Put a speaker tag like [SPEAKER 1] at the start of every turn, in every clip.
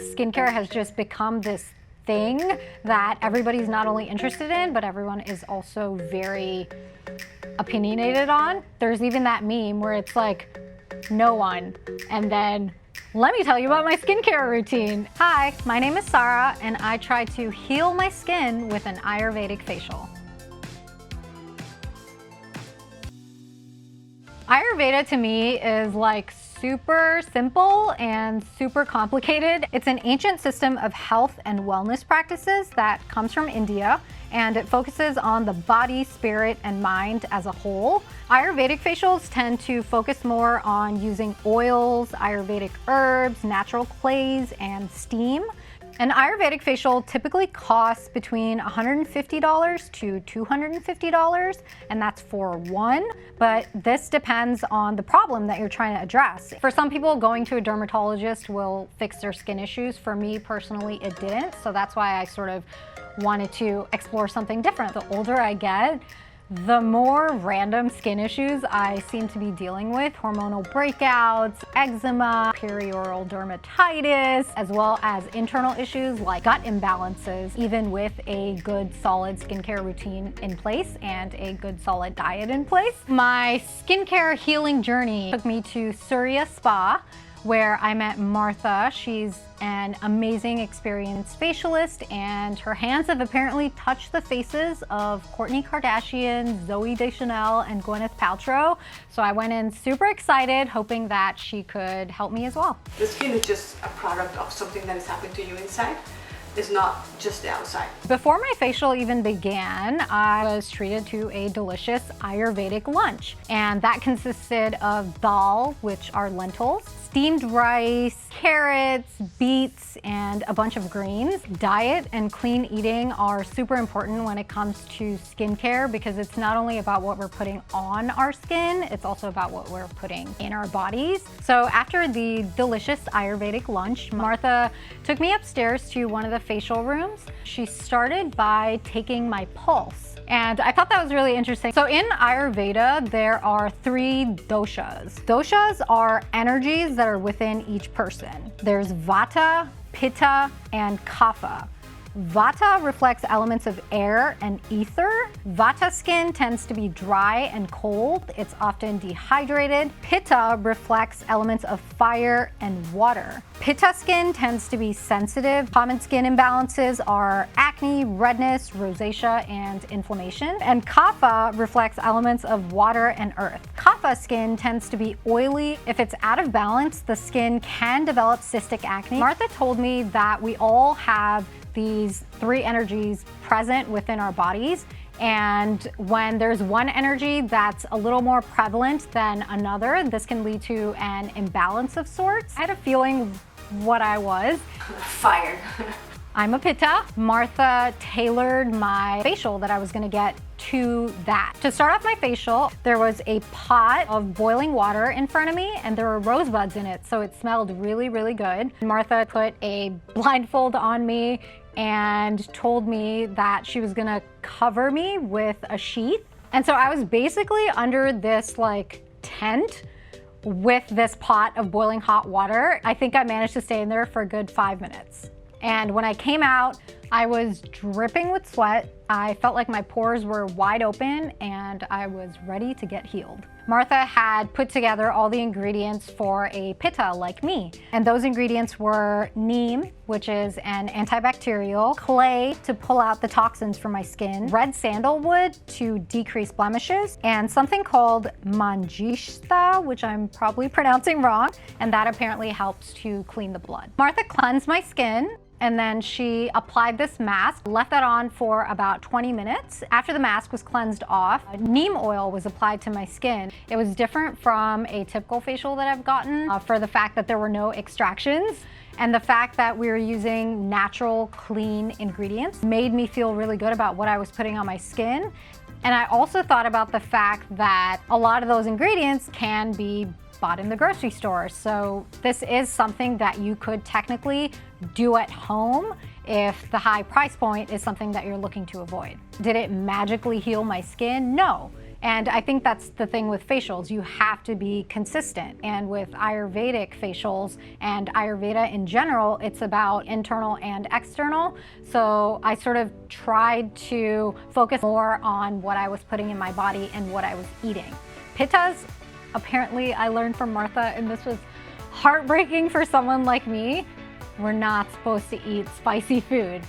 [SPEAKER 1] Skincare has just become this thing that everybody's not only interested in, but everyone is also very opinionated on. There's even that meme where it's like, no one, and then let me tell you about my skincare routine. Hi, my name is Sarah, and I try to heal my skin with an Ayurvedic facial. Ayurveda to me is like super simple and super complicated. It's an ancient system of health and wellness practices that comes from India, and it focuses on the body, spirit, and mind as a whole. Ayurvedic facials tend to focus more on using oils, Ayurvedic herbs, natural clays, and steam. An Ayurvedic facial typically costs between $150 to $250, and that's for one, but this depends on the problem that you're trying to address. For some people, going to a dermatologist will fix their skin issues. For me personally, it didn't, so that's why I sort of wanted to explore something different. The older I get, the more random skin issues I seem to be dealing with. Hormonal breakouts, eczema, perioral dermatitis, as well as internal issues like gut imbalances, even with a good solid skincare routine in place and a good solid diet in place. My skincare healing journey took me to Surya Spa, where I met Martha. She's an amazing experienced facialist, and her hands have apparently touched the faces of Kourtney Kardashian, Zooey Deschanel, and Gwyneth Paltrow. So I went in super excited, hoping that she could help me as well.
[SPEAKER 2] The skin is just a product of something that is happening to you inside. It's not just the outside.
[SPEAKER 1] Before my facial even began, I was treated to a delicious Ayurvedic lunch, and that consisted of dal, which are lentils, steamed rice, carrots, beets, and a bunch of greens. Diet and clean eating are super important when it comes to skincare because it's not only about what we're putting on our skin, it's also about what we're putting in our bodies. So after the delicious Ayurvedic lunch, Martha took me upstairs to one of the facial rooms. She started by taking my pulse, and I thought that was really interesting. So in Ayurveda, there are 3 doshas. Doshas are energies that are within each person. There's Vata, Pitta, and Kapha. Vata reflects elements of air and ether. Vata skin tends to be dry and cold. It's often dehydrated. Pitta reflects elements of fire and water. Pitta skin tends to be sensitive. Common skin imbalances are acne, redness, rosacea, and inflammation. And Kapha reflects elements of water and earth. Kapha skin tends to be oily. If it's out of balance, the skin can develop cystic acne. Martha told me that we all have these 3 energies present within our bodies, and when there's one energy that's a little more prevalent than another, this can lead to an imbalance of sorts. I had a feeling what I was.
[SPEAKER 2] Fire.
[SPEAKER 1] I'm a Pitta. Martha tailored my facial that I was gonna get to that. To start off my facial, there was a pot of boiling water in front of me, and there were rosebuds in it, so it smelled really, really good. Martha put a blindfold on me and told me that she was gonna cover me with a sheet. And so I was basically under this like tent with this pot of boiling hot water. I think I managed to stay in there for a good 5 minutes. And when I came out, I was dripping with sweat. I felt like my pores were wide open and I was ready to get healed. Martha had put together all the ingredients for a pitta like me. And those ingredients were neem, which is an antibacterial, clay to pull out the toxins from my skin, red sandalwood to decrease blemishes, and something called manjishta, which I'm probably pronouncing wrong, and that apparently helps to clean the blood. Martha cleansed my skin, and then she applied this mask, left that on for about 20 minutes. After the mask was cleansed off, neem oil was applied to my skin. It was different from a typical facial that I've gotten for the fact that there were no extractions, and the fact that we were using natural, clean ingredients made me feel really good about what I was putting on my skin. And I also thought about the fact that a lot of those ingredients can be bought in the grocery store. So this is something that you could technically do at home if the high price point is something that you're looking to avoid. Did it magically heal my skin? No. And I think that's the thing with facials. You have to be consistent. And with Ayurvedic facials and Ayurveda in general, it's about internal and external. So I sort of tried to focus more on what I was putting in my body and what I was eating. Pittas, apparently I learned from Martha, and this was heartbreaking for someone like me. We're not supposed to eat spicy food.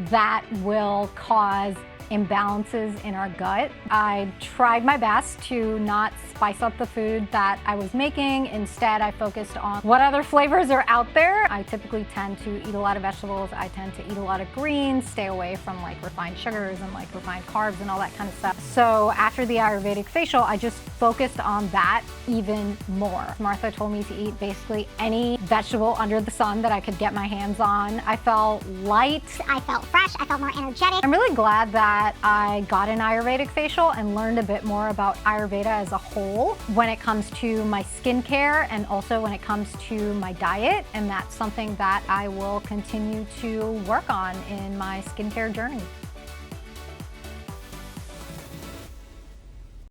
[SPEAKER 1] That will cause imbalances in our gut. I tried my best to not spice up the food that I was making. Instead, I focused on what other flavors are out there. I typically tend to eat a lot of vegetables. I tend to eat a lot of greens, stay away from like refined sugars and like refined carbs and all that kind of stuff. So after the Ayurvedic facial, I just focused on that even more. Martha told me to eat basically any vegetable under the sun that I could get my hands on. I felt light.
[SPEAKER 3] I felt fresh. I felt more energetic.
[SPEAKER 1] I'm really glad that I got an Ayurvedic facial and learned a bit more about Ayurveda as a whole when it comes to my skincare and also when it comes to my diet. And that's something that I will continue to work on in my skincare journey.